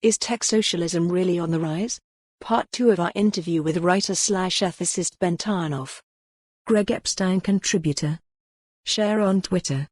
Is tech socialism really on the rise? Part 2 of our interview with writer/ethicist Ben Tarnoff. Greg Epstein contributor. Share on Twitter.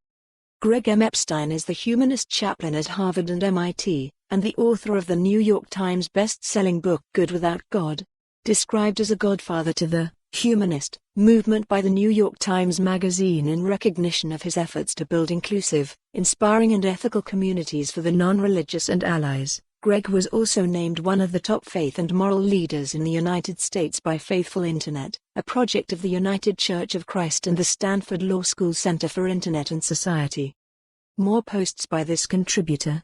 Greg M. Epstein is the Humanist Chaplain at Harvard and MIT, and the author of the New York Times best-selling book Good Without God. Described as a godfather to the humanist movement by the New York Times Magazine in recognition of his efforts to build inclusive, inspiring and ethical communities for the non-religious and allies, Greg was also named one of the top faith and moral leaders in the United States by Faithful Internet, a project of the United Church of Christ and the Stanford Law School Center for Internet and Society. More posts by this contributor.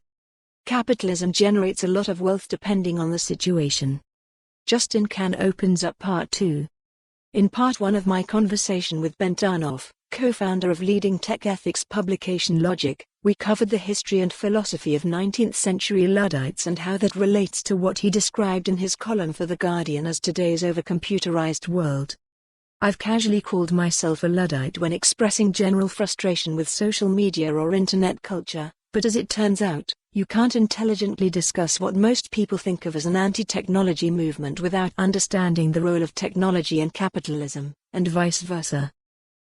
Capitalism generates a lot of wealth depending on the situation. Justin Can opens up Part 2. In Part 1 of my conversation with Ben Tarnoff, co-founder of leading tech ethics publication Logic, we covered the history and philosophy of 19th-century Luddites and how that relates to what he described in his column for The Guardian as today's over-computerized world. I've casually called myself a Luddite when expressing general frustration with social media or internet culture, but as it turns out, you can't intelligently discuss what most people think of as an anti-technology movement without understanding the role of technology in capitalism, and vice versa.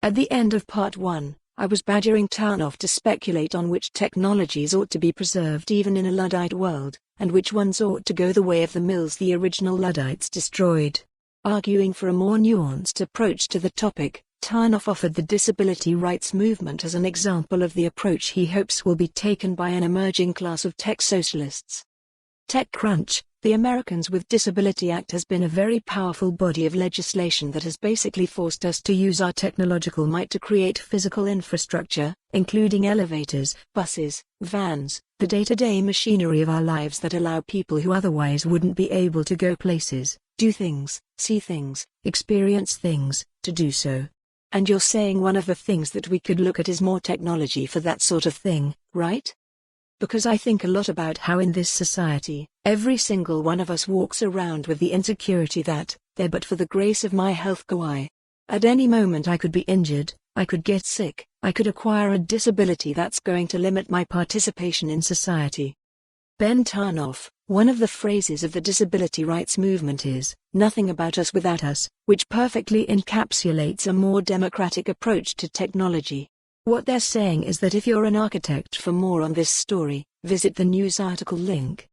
At the end of Part 1, I was badgering Tarnoff to speculate on which technologies ought to be preserved even in a Luddite world, and which ones ought to go the way of the mills the original Luddites destroyed. Arguing for a more nuanced approach to the topic, Tarnoff offered the disability rights movement as an example of the approach he hopes will be taken by an emerging class of tech socialists. TechCrunch, the Americans with Disability Act has been a very powerful body of legislation that has basically forced us to use our technological might to create physical infrastructure, including elevators, buses, vans, the day-to-day machinery of our lives that allow people who otherwise wouldn't be able to go places, do things, see things, experience things, to do so. And you're saying one of the things that we could look at is more technology for that sort of thing, right? Because I think a lot about how in this society, every single one of us walks around with the insecurity that, there but for the grace of my health go I. At any moment I could be injured, I could get sick, I could acquire a disability that's going to limit my participation in society. Ben Tarnoff, one of the phrases of the disability rights movement is, nothing about us without us, which perfectly encapsulates a more democratic approach to technology. What they're saying is that if you're an architect, for more on this story, visit the news article link.